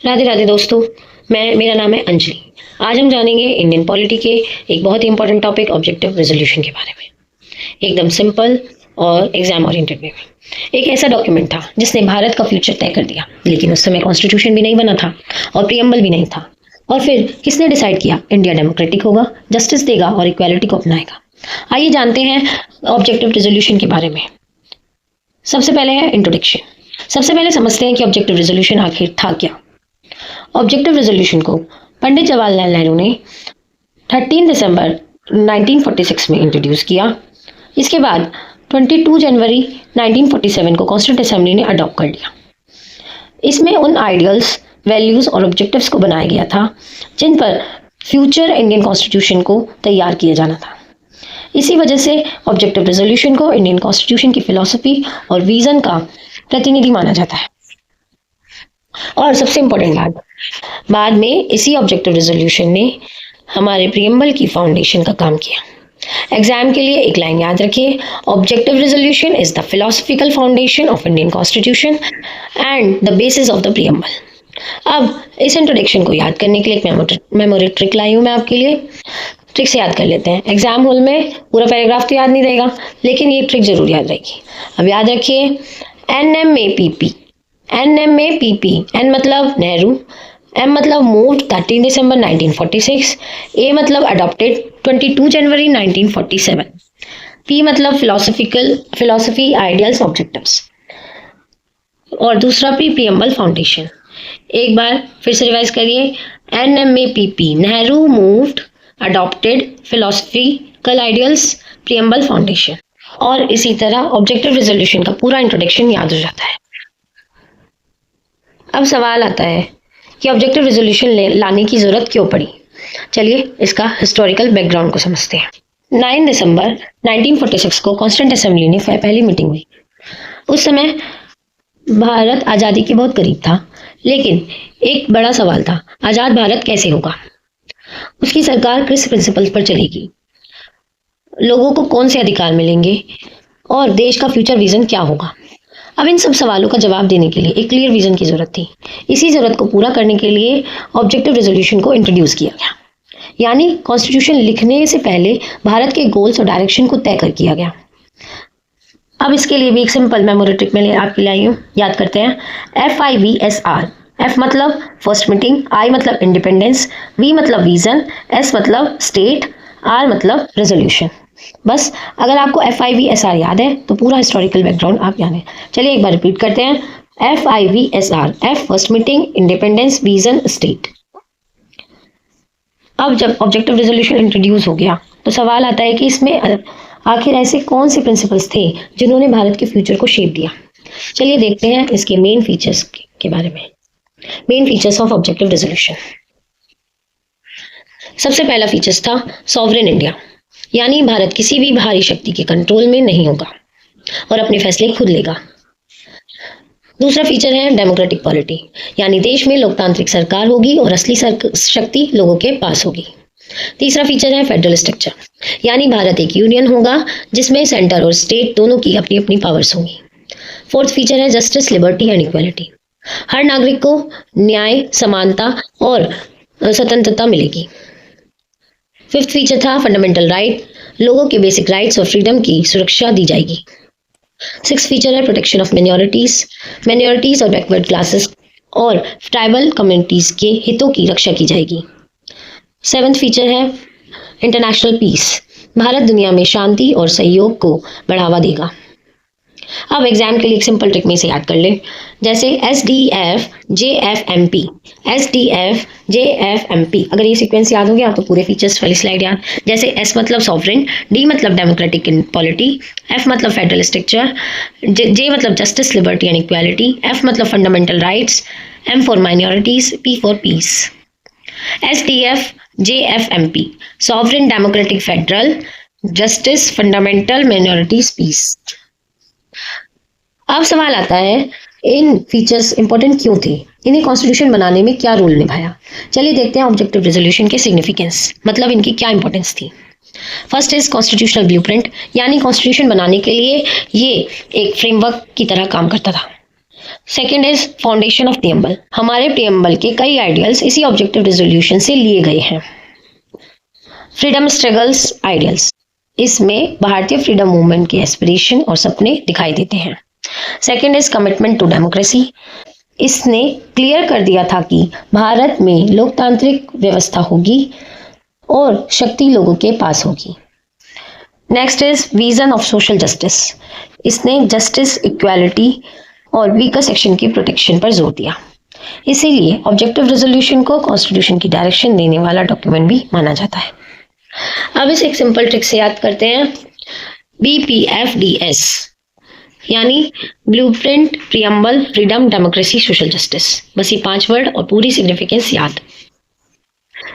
राधे राधे दोस्तों। मेरा नाम है अंजलि। आज हम जानेंगे इंडियन पॉलिटी के एक बहुत ही इंपॉर्टेंट टॉपिक ऑब्जेक्टिव रेजोल्यूशन के बारे में। एकदम सिंपल और एग्जाम ओरिएंटेड वे में। एक ऐसा डॉक्यूमेंट था जिसने भारत का फ्यूचर तय कर दिया, लेकिन उस समय कॉन्स्टिट्यूशन भी नहीं बना था और प्रीएम्बल भी नहीं था। और फिर किसने डिसाइड किया? इंडिया डेमोक्रेटिक होगा, जस्टिस देगा और इक्वालिटी को अपनाएगा। आइए जानते हैं ऑब्जेक्टिव रेजोल्यूशन के बारे में। सबसे पहले है इंट्रोडक्शन। सबसे पहले समझते हैं कि ऑब्जेक्टिव रेजोल्यूशन आखिर था क्या। ऑब्जेक्टिव रेजोल्यूशन को पंडित जवाहरलाल नेहरू ने 13 दिसंबर 1946 में इंट्रोड्यूस किया। इसके बाद 22 जनवरी 1947 को कॉन्स्टिट्यूंट असेंबली ने अडॉप्ट कर लिया। इसमें उन आइडियल्स, वैल्यूज और ऑब्जेक्टिव्स को बनाया गया था जिन पर फ्यूचर इंडियन कॉन्स्टिट्यूशन को तैयार किया जाना था। इसी वजह से ऑब्जेक्टिव रेजोल्यूशन को इंडियन कॉन्स्टिट्यूशन की फिलॉसफी और विजन का प्रतिनिधि माना जाता है। और सबसे इम्पोर्टेंट बात, बाद में इसी ऑब्जेक्टिव रेजोल्यूशन ने हमारे प्रीएम्बल की फाउंडेशन का काम किया। एग्जाम के लिए एक लाइन याद रखिए, objective resolution is the philosophical foundation of Indian constitution and the basis of the preamble. अब इस इंट्रोडक्शन को याद करने के लिए एक मेमोरी ट्रिक लाई हूँ मैं आपके लिए। ट्रिक से याद कर लेते हैं। एग्जाम हॉल में पूरा पैराग्राफ तो याद नहीं रहेगा, लेकिन ये ट्रिक जरूर याद रहेगी। अब याद रखिए, NMAPP, N मतलब नेहरू, M मतलब मूव्ड 13 दिसंबर 1946, A मतलब अडॉप्टेड 22 जनवरी 1947, P मतलब फिलोसफी, आइडियल्स, ऑब्जेक्टिव्स, और दूसरा P प्रीएम्बल फाउंडेशन। एक बार फिर से रिवाइज करिए, NMAPP, Nehru, moved, adopted, philosophical ideals, preamble foundation. और इसी तरह ऑब्जेक्टिव रेजोल्यूशन का पूरा इंट्रोडक्शन याद हो जाता है। अब सवाल आता है कि ऑब्जेक्टिव रेजोल्यूशन लाने की जरूरत क्यों पड़ी। चलिए इसका हिस्टोरिकल बैकग्राउंड को समझते हैं। 9 दिसंबर 1946 को कॉन्स्टिट्यूंट असेंबली ने पहली मीटिंग हुई। उस समय भारत आज़ादी के बहुत करीब था, लेकिन एक बड़ा सवाल था, आज़ाद भारत कैसे होगा, उसकी सरकार किस प्रिंसिपल पर चलेगी, लोगों को कौन से अधिकार मिलेंगे और देश का फ्यूचर विजन क्या होगा। अब इन सब सवालों का जवाब देने के लिए एक क्लियर विजन की जरूरत थी। इसी जरूरत को पूरा करने के लिए ऑब्जेक्टिव रेजोल्यूशन को इंट्रोड्यूस किया गया, यानी कॉन्स्टिट्यूशन लिखने से पहले भारत के गोल्स और डायरेक्शन को तय कर किया गया। अब इसके लिए भी एक सिंपल मेमोरी ट्रिक में आपके लिए आई हूँ, याद करते हैं। FIVSR, F मतलब फर्स्ट मीटिंग, I मतलब इंडिपेंडेंस, V मतलब विजन, S मतलब स्टेट, R मतलब रेजोल्यूशन। बस अगर आपको FIVSR याद है तो पूरा हिस्टोरिकल बैकग्राउंड आप याद है। चलिए एक बार रिपीट करते हैं। FIVSR, F first meeting, independence, vision, state. अब जब ऑब्जेक्टिव रेजोल्यूशन इंट्रोड्यूस हो गया तो सवाल आता है कि इसमें आखिर ऐसे कौन से प्रिंसिपल्स थे जिन्होंने भारत के फ्यूचर को शेप दिया। चलिए देखते हैं इसके मेन फीचर्स के बारे में। Main features of objective resolution. सबसे पहला फीचर्स था सॉवरेन इंडिया, यानी भारत किसी भी बाहरी शक्ति के कंट्रोल में नहीं होगा और अपने फैसले खुद लेगा। दूसरा फीचर है डेमोक्रेटिक पॉलिटी, यानी देश में लोकतांत्रिक सरकार होगी और असली शक्ति लोगों के पास होगी। तीसरा फीचर है फेडरल स्ट्रक्चर, यानी भारत एक यूनियन होगा जिसमें सेंटर और स्टेट दोनों की अपनी अपनी पावर्स होंगी। फोर्थ फीचर है जस्टिस, लिबर्टी एंड इक्वालिटी, हर नागरिक को न्याय, समानता और स्वतंत्रता मिलेगी। फिफ्थ फीचर था फंडामेंटल राइट, लोगों के बेसिक राइट्स और फ्रीडम की सुरक्षा दी जाएगी। सिक्स फीचर है प्रोटेक्शन ऑफ मिनॉरिटीज और बैकवर्ड क्लासेस और ट्राइबल कम्युनिटीज के हितों की रक्षा की जाएगी। सेवेंथ फीचर है इंटरनेशनल पीस, भारत दुनिया में शांति और सहयोग को बढ़ावा देगा। अब एग्जाम के लिए एक सिंपल ट्रिक में से याद कर ले, जैसे SDF JFMP, SDF JFMP। अगर ये सीक्वेंस याद हो गया तो पूरे फीचर्स वाली स्लाइड याद। जैसे S मतलब सॉवरेन, D मतलब डेमोक्रेटिक पॉलिटी, F मतलब फेडरल स्ट्रक्चर, J मतलब justice, liberty and equality, F मतलब fundamental rights, M for minorities, P for peace. SDF JFMP, sovereign, democratic, federal, justice, fundamental, minorities, peace. अब सवाल आता है इन features important क्यों थे, इन्हें कॉन्स्टिट्यूशन बनाने में क्या रोल निभाया। चलिए देखते हैं ऑब्जेक्टिव रेजोल्यूशन के सिग्निफिकेंस, मतलब इनकी क्या इंपॉर्टेंस थी। फर्स्ट इज कॉन्स्टिट्यूशनल ब्लूप्रिंट, यानी कॉन्स्टिट्यूशन बनाने के लिए ये एक फ्रेमवर्क की तरह काम करता था। Second is foundation of preamble. हमारे प्रियम्बल के कई आइडियल्स इसी ऑब्जेक्टिव रेजोल्यूशन से लिए गए हैं। फ्रीडम स्ट्रगल्स आइडियल्स, इसमें भारतीय फ्रीडम मूवमेंट के एस्पिरेशन और सपने दिखाई देते हैं। Second is commitment to democracy, इसने क्लियर कर दिया था कि भारत में लोकतांत्रिक व्यवस्था होगी और शक्ति लोगों के पास होगी। Next is vision of social justice, इसने जस्टिस, इक्वालिटी और वीकर सेक्शन की प्रोटेक्शन पर जोर दिया। इसीलिए ऑब्जेक्टिव रेजोल्यूशन को कॉन्स्टिट्यूशन की डायरेक्शन देने वाला डॉक्यूमेंट भी माना जाता है। अब इसे एक सिंपल ट्रिक से याद करते हैं। BPFDS यानी blueprint, preamble, freedom, democracy, social justice. बस ये 5 वर्ड और पूरी सिग्निफिकेंस याद।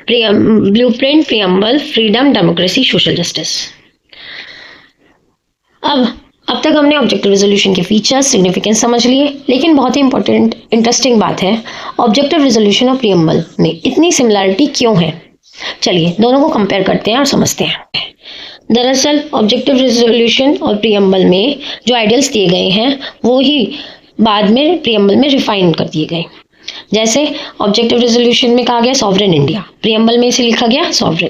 Blueprint, preamble, freedom, democracy, social justice. अब तक हमने ऑब्जेक्टिव रेजोल्यूशन के फीचर्स, सिग्निफिकेंस समझ लिए, लेकिन बहुत ही इंपॉर्टेंट इंटरेस्टिंग बात है, ऑब्जेक्टिव रेजोल्यूशन और प्रियम्बल में इतनी सिमिलरिटी क्यों है। चलिए दोनों को कंपेयर करते हैं और समझते हैं। दरअसल ऑब्जेक्टिव रेजोल्यूशन और प्रियम्बल में जो आइडियल्स दिए गए हैं वो ही बाद में प्रियम्बल में रिफाइन कर दिए गए। जैसे ऑब्जेक्टिव रेजोल्यूशन में कहा गया सॉवरेन इंडिया, प्रियम्बल में इसे लिखा गया सॉवरेन।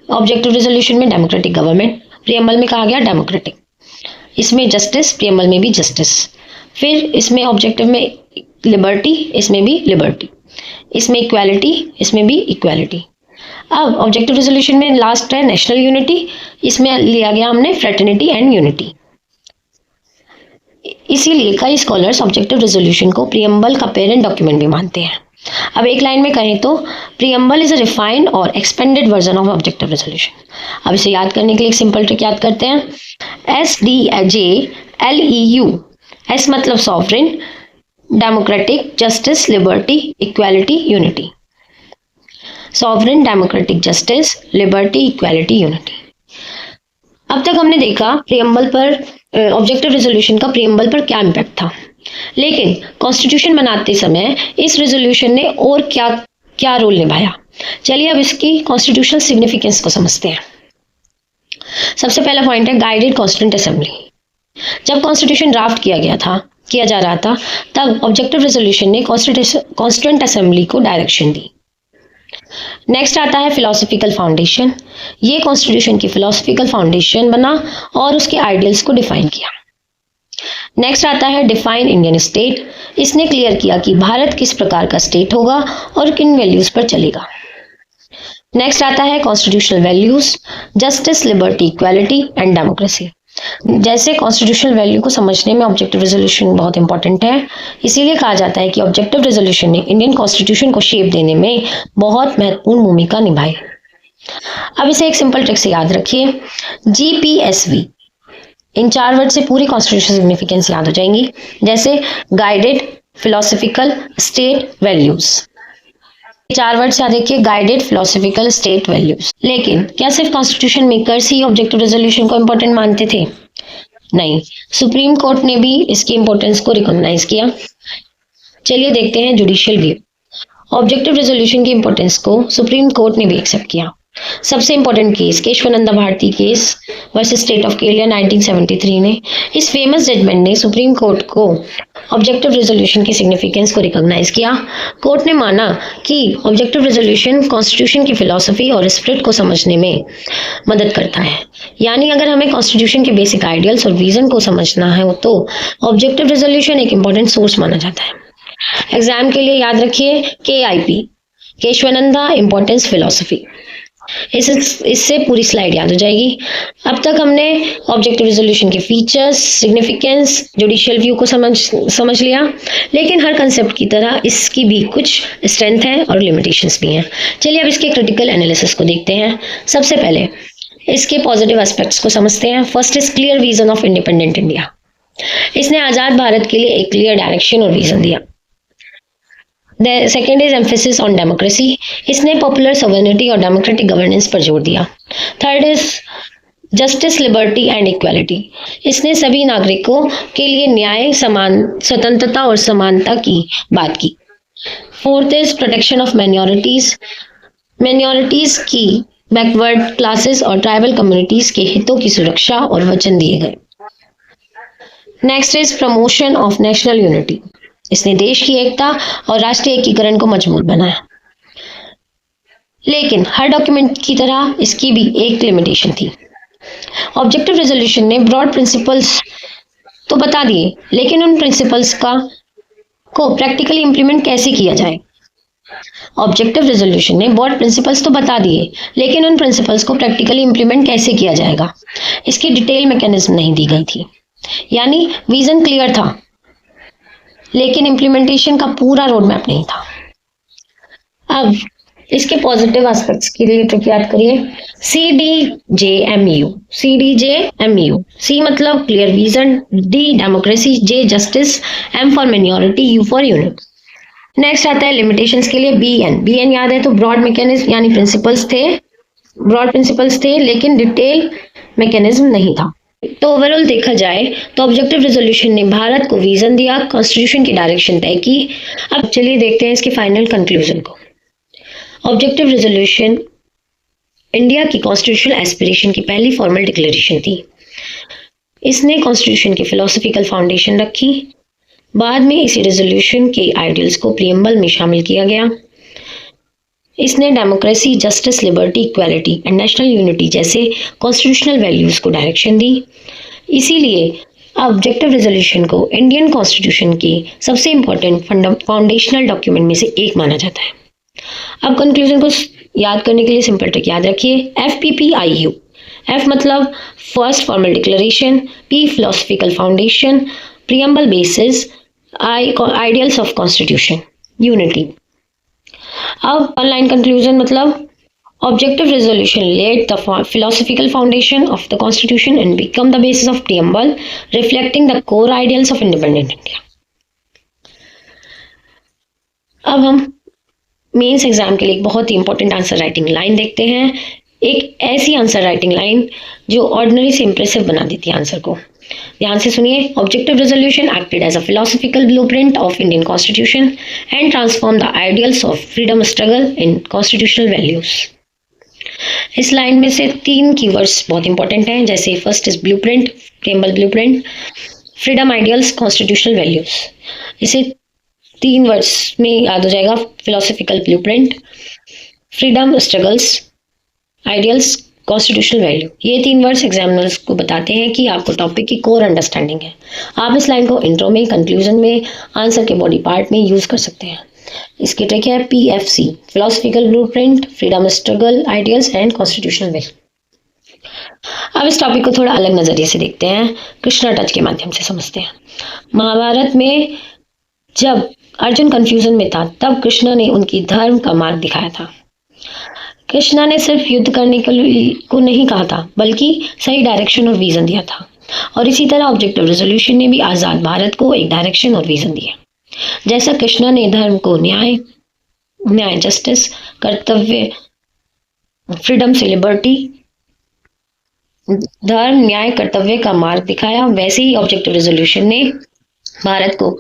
ऑब्जेक्टिव रेजोल्यूशन में डेमोक्रेटिक गवर्नमेंट, प्रियम्बल में कहा गया डेमोक्रेटिक। इसमें जस्टिस, प्रियम्बल में भी जस्टिस। फिर इसमें ऑब्जेक्टिव में लिबर्टी, इसमें भी लिबर्टी। इसमें इक्वालिटी, इसमें भी इक्वालिटी। अब ऑब्जेक्टिव रेजोल्यूशन में लास्ट है नेशनल यूनिटी, इसमें लिया गया हमने फ्रेटर्निटी एंड यूनिटी। इसीलिए कई स्कॉलर्स ऑब्जेक्टिव रेजोल्यूशन को प्रियम्बल का पेरेंट डॉक्यूमेंट भी मानते हैं। अब एक लाइन में कहें तो प्रियम्बल इज अ रिफाइंड और expanded version of objective resolution. अब इसे याद करने के लिए एक सिंपल ट्रिक याद करते हैं। SDJLEU, एस मतलब sovereign, democratic, justice, liberty, equality, unity. Sovereign, democratic, justice, liberty, equality, unity. अब तक हमने देखा प्रियम्बल पर, ऑब्जेक्टिव रेजोल्यूशन का प्रियम्बल पर क्या इम्पैक्ट था, लेकिन कॉन्स्टिट्यूशन बनाते समय इस रेजोल्यूशन ने और क्या क्या रोल निभाया। चलिए अब इसकी कॉन्स्टिट्यूशनल सिग्निफिकेंस को समझते हैं। सबसे पहला पॉइंट है गाइडेड कॉन्स्टिट्यूंट असेंबली। जब कॉन्स्टिट्यूशन ड्राफ्ट किया जा रहा था तब ऑब्जेक्टिव रेजोल्यूशन ने कॉन्स्टिट्यूंट असेंबली को डायरेक्शन दी। नेक्स्ट आता है फिलोसफिकल फाउंडेशन। ये कॉन्स्टिट्यूशन की फिलोसफिकल फाउंडेशन बना और उसके आइडियल्स को डिफाइन किया। नेक्स्ट आता है डिफाइन इंडियन स्टेट। इसने क्लियर किया कि भारत किस प्रकार का स्टेट होगा और किन वैल्यूज पर चलेगा। नेक्स्ट आता है constitutional values, justice, liberty, equality and democracy. जैसे कॉन्स्टिट्यूशनल वैल्यू को समझने में ऑब्जेक्टिव रेजोल्यूशन बहुत इंपॉर्टेंट है, इसीलिए कहा जाता है कि ऑब्जेक्टिव रेजोल्यूशन ने इंडियन कॉन्स्टिट्यूशन को शेप देने में बहुत महत्वपूर्ण भूमिका निभाई। अब इसे एक सिंपल ट्रिक से याद रखिए, GPSV। इन 4 वर्ड से पूरी कॉन्स्टिट्यूशन सिग्निफिकेंस याद हो जाएंगी। जैसे guided, philosophical, state, values. 4 words याद रखिए, गाइडेड, फिलोसफिकल, स्टेट, वैल्यूज। लेकिन क्या सिर्फ कॉन्स्टिट्यूशन मेकर्स ही ऑब्जेक्टिव रेजोल्यूशन को इंपॉर्टेंट मानते थे? नहीं, सुप्रीम कोर्ट ने भी इसकी इंपॉर्टेंस को रिकॉग्नाइज किया। चलिए देखते हैं जुडिशियल व्यू। ऑब्जेक्टिव रेजोल्यूशन की इंपॉर्टेंस को सुप्रीम कोर्ट ने भी एक्सेप्ट किया। सबसे important case Kesavananda Bharati case versus state of Kerala 1973 ने, इस फेमस जजमेंट ने सुप्रीम कोर्ट को ऑब्जेक्टिव रेजोल्यूशन की सिग्निफिकेंस को रिकॉग्नाइज किया। कोर्ट ने माना कि ऑब्जेक्टिव रेजोल्यूशन कॉन्स्टिट्यूशन की फिलॉसफी और स्पिरिट को समझने में मदद करता है। यानी अगर हमें कॉन्स्टिट्यूशन के बेसिक आइडियल्स और विजन को समझना है तो ऑब्जेक्टिव रेजोल्यूशन एक इंपॉर्टेंट सोर्स माना जाता है। एग्जाम के लिए याद रखिए KIP, केशवानंदा इंपॉर्टेंस फिलॉसफी। इससे पूरी स्लाइड याद हो जाएगी। अब तक हमने ऑब्जेक्टिव रेजोल्यूशन के फीचर्स, सिग्निफिकेंस, जुडिशियल व्यू को समझ लिया, लेकिन हर कंसेप्ट की तरह इसकी भी कुछ स्ट्रेंथ है और लिमिटेशंस भी हैं। चलिए अब इसके क्रिटिकल एनालिसिस को देखते हैं। सबसे पहले इसके पॉजिटिव एस्पेक्ट्स को समझते हैं। First is clear vision of independent India. इसने आजाद भारत के लिए एक क्लियर डायरेक्शन और विजन दिया। The second is emphasis on democracy. इसने पॉपुलर सॉवरेनिटी और डेमोक्रेटिक गवर्नेंस पर जोर दिया। Third is justice, liberty and equality. इसने सभी नागरिकों के लिए न्याय, समान स्वतंत्रता और समानता की बात की। Fourth is protection of minorities. Minorities की, बैकवर्ड क्लासेस और ट्राइबल कम्युनिटीज के हितों की सुरक्षा और वचन दिए गए। Next is promotion of national unity. इसने देश की एकता और राष्ट्रीय एकीकरण को मजबूत बनाया। लेकिन हर डॉक्यूमेंट की तरह इसकी भी एक लिमिटेशन थी। ऑब्जेक्टिव रेजोल्यूशन ने ब्रॉड प्रिंसिपल्स तो बता दिए, लेकिन उन प्रिंसिपल्स को प्रैक्टिकली इंप्लीमेंट कैसे किया जाए। ऑब्जेक्टिव रेजोल्यूशन ने ब्रॉड प्रिंसिपल्स तो बता दिए, लेकिन उन प्रिंसिपल्स को प्रैक्टिकली इंप्लीमेंट कैसे किया जाएगा, इसकी डिटेल मैकेनिज्म नहीं दी गई थी। यानी विजन क्लियर था, लेकिन इम्प्लीमेंटेशन का पूरा रोड मैप नहीं था। अब इसके पॉजिटिव एस्पेक्ट्स के लिए ट्रिक याद करिए। CDJMU। CDJMU। C मतलब clear vision, D democracy, J justice, M for minority, U for unit. Next आता है लिमिटेशंस के लिए BN याद है तो ब्रॉड मैकेनिज्म यानी ब्रॉड प्रिंसिपल्स थे, लेकिन डिटेल मैकेनिज्म नहीं था। तो ओवरऑल देखा जाए तो ऑब्जेक्टिव रेजोल्यूशन ने भारत को विजन दिया, कॉन्स्टिट्यूशन की डायरेक्शन तय की। अब चलिए देखते हैं इसके फाइनल कंक्लूजन को। ऑब्जेक्टिव रेजोल्यूशन इंडिया की कॉन्स्टिट्यूशनल एस्पिरेशन की पहली फॉर्मल डिक्लेरेशन थी। इसने कॉन्स्टिट्यूशन की फिलोसफिकल फाउंडेशन रखी। बाद में इसी रेजोल्यूशन के आइडियल्स को प्रीएम्बल में शामिल किया गया। इसने democracy, justice, liberty, equality and national unity जैसे कॉन्स्टिट्यूशनल वैल्यूज को डायरेक्शन दी। इसीलिए ऑब्जेक्टिव रेजोल्यूशन को इंडियन कॉन्स्टिट्यूशन की सबसे इंपॉर्टेंट फाउंडेशनल डॉक्यूमेंट में से एक माना जाता है। अब कंक्लूजन को याद करने के लिए सिंपल ट्रिक याद रखिए। FPPIU। F मतलब first formal declaration, P philosophical foundation, preamble basis, ideals of constitution, unity. अब ऑनलाइन कंक्लूजन मतलब objective resolution laid the philosophical foundation of the constitution and become the basis of preamble, reflecting the core ideals of independent India। अब हम mains exam के लिए एक बहुत ही important answer writing line देखते हैं। एक ऐसी आंसर राइटिंग लाइन जो ऑर्डिनरी से इंप्रेसिव बना देती है आंसर को। ध्यान से सुनिए। Objective resolution acted as a philosophical blueprint of Indian constitution and transform the ideals of freedom struggle in constitutional values. इस लाइन में से 3 कीवर्ड्स बहुत इंपॉर्टेंट हैं, जैसे first is blueprint, preamble blueprint, freedom ideals, constitutional values. इसे 3 words में याद हो जाएगा। Philosophical blueprint, freedom struggles, ideals, constitutional value. ये 3 वर्ड्स एग्जामिनर्स को बताते हैं कि आपको टॉपिक की कोर अंडरस्टैंडिंग है। आप इस लाइन को इंट्रो में, कंक्लूजन में, आंसर के बॉडी पार्ट में यूज कर सकते हैं। इसकी ट्रिक है PFC, philosophical blueprint, freedom struggle, ideals and constitutional value. अब इस टॉपिक को थोड़ा अलग नजरिए से देखते हैं, कृष्णा टच के माध्यम से समझते हैं। महाभारत में जब अर्जुन कंफ्यूजन में था, तब कृष्णा ने उनकी धर्म का मार्ग दिखाया था। कृष्णा ने सिर्फ युद्ध करने को नहीं कहा था, बल्कि सही डायरेक्शन और विजन दिया था। और इसी तरह ऑब्जेक्टिव रेजोल्यूशन ने भी आजाद भारत को एक डायरेक्शन और विजन दिया। जैसा कृष्णा ने धर्म को न्याय, जस्टिस, कर्तव्य, फ्रीडम से लिबर्टी, धर्म, न्याय, कर्तव्य का मार्ग दिखाया, वैसे ही ऑब्जेक्टिव रेजोल्यूशन ने भारत को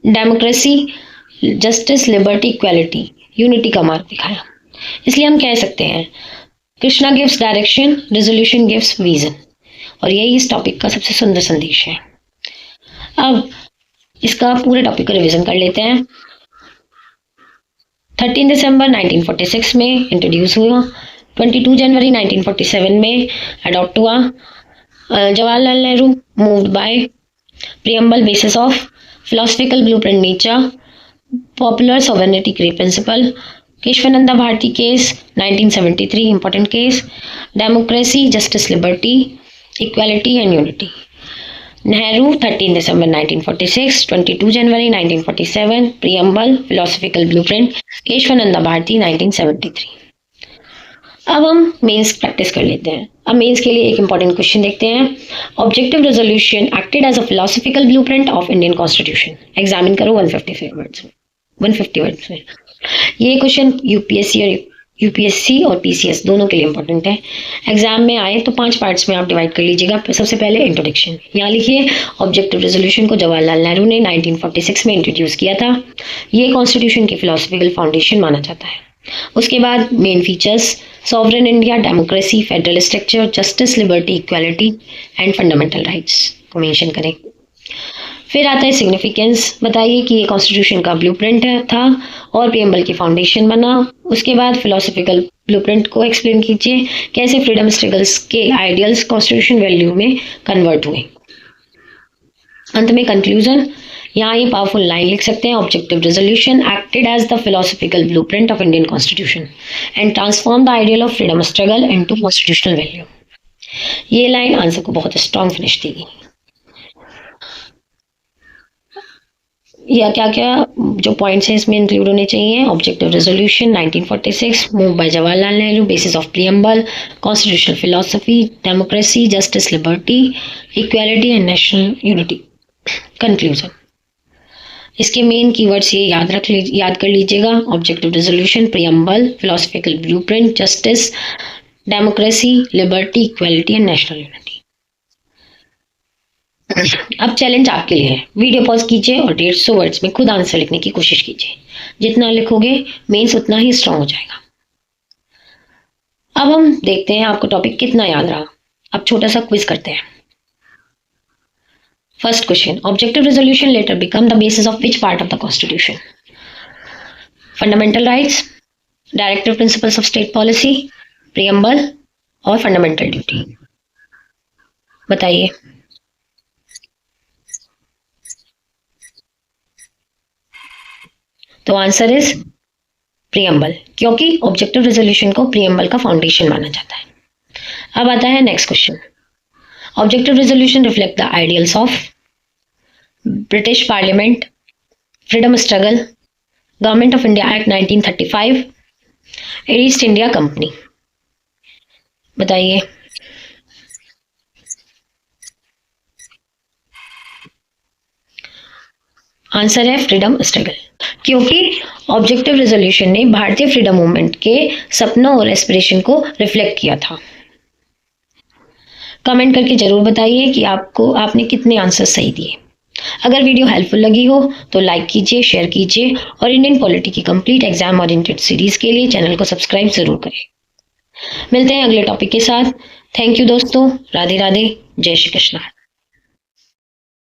democracy, justice, liberty, equality, unity का मार्ग दिखाया। इसलिए हम कह सकते हैं Krishna gives direction, resolution gives vision. और यही इस टॉपिक का सबसे सुंदर संदेश है। अब इसका पूरे टॉपिक को रिवीजन कर लेते हैं। 13 दिसंबर 1946 में इंट्रोड्यूस हुआ, 22 जनवरी 1947 में अडॉप्ट हुआ। Jawaharlal Nehru moved by preamble basis of philosophical blueprint nature, popular sovereignty principle, Kesavananda Bharati case 1973 important case, democracy, justice, liberty, equality and unity. Nehru 13 दिसंबर 1946, 22 जनवरी 1947 preamble, philosophical blueprint, Kesavananda Bharati 1973। अब हम मेंस प्रैक्टिस कर लेते हैं। अब मेंस के लिए एक इंपॉर्टेंट क्वेश्चन देखते हैं। Objective resolution acted as a philosophical blueprint of Indian constitution. Examine करो 150 वर्ड्स में। ये क्वेश्चन यूपीएससी और पीसीएस दोनों के लिए इंपॉर्टेंट है। एग्जाम में आए तो 5 पार्ट्स में आप डिवाइड कर लीजिएगा। सबसे पहले इंट्रोडक्शन। यहाँ लिखिए, ऑब्जेक्टिव रेजोल्यूशन को जवाहरलाल नेहरू ने 1946 में इंट्रोड्यूस किया था। ये कॉन्स्टिट्यूशन की फिलोसफिकल फाउंडेशन माना जाता है। उसके बाद main features, sovereign India, democracy, federal structure, justice, liberty, equality and fundamental rights को मेंशन करें। फिर आता है सिग्निफिकेंस, बताइए कि ये कॉन्स्टिट्यूशन का ब्लूप्रिंट था और प्रीएम्बल की फाउंडेशन बना। उसके बाद फिलोसफिकल ब्लूप्रिंट को एक्सप्लेन कीजिए, कैसे फ्रीडम स्ट्रगल्स के आइडियल्स कॉन्स्टिट्यूशन वैल्यू में कन्वर्ट हुए। अंत में कंक्लूजन, यहाँ ये पावरफुल लाइन लिख सकते हैं, objective resolution acted as the philosophical blueprint of Indian constitution and transform the ideal of freedom struggle into constitutional value. ये लाइन आंसर को बहुत स्ट्रॉन्ग फिनिश देगी। या क्या क्या जो पॉइंट्स हैं इसमें इंक्लूड होने चाहिए, objective resolution 1946 move by Jawaharlal Nehru, basis of preamble, constitutional philosophy, democracy, justice, liberty, equality and national unity. Conclusion, इसके मेन कीवर्ड्स ये याद कर लीजिएगा, objective resolution, preamble, philosophical blueprint, justice, democracy, liberty, equality and national unity. अब challenge आपके लिए है, video pause कीजिए और 150 वर्ड्स में खुद आंसर लिखने की कोशिश कीजिए। जितना लिखोगे मेंस उतना ही स्ट्रांग हो जाएगा। अब हम देखते हैं आपको टॉपिक कितना याद रहा। अब छोटा सा क्विज करते हैं। First question, objective resolution letter become the basis of which part of the constitution? Fundamental rights, directive principles of state policy, preamble और फंडामेंटल ड्यूटी। बताइए। तो आंसर इज प्रीएम्बल, क्योंकि ऑब्जेक्टिव रेजोल्यूशन को प्रीएम्बल का foundation माना जाता है। अब आता है next question, objective resolution reflect the ideals of British parliament, freedom struggle, government of India act 1935, east India company. बताइए। आंसर है फ्रीडम स्ट्रगल, क्योंकि ऑब्जेक्टिव रेजोल्यूशन ने भारतीय फ्रीडम मूवमेंट के सपनों और एस्पिरेशन को रिफ्लेक्ट किया था। कमेंट करके जरूर बताइए कि आपने कितने आंसर सही दिए। अगर वीडियो हेल्पफुल लगी हो तो लाइक कीजिए, शेयर कीजिए और इंडियन पॉलिटी की कंप्लीट एग्जाम ओरिएंटेड सीरीज के लिए चैनल को सब्सक्राइब जरूर करें। मिलते हैं अगले टॉपिक के साथ। थैंक यू दोस्तों, राधे राधे, जय श्री कृष्ण।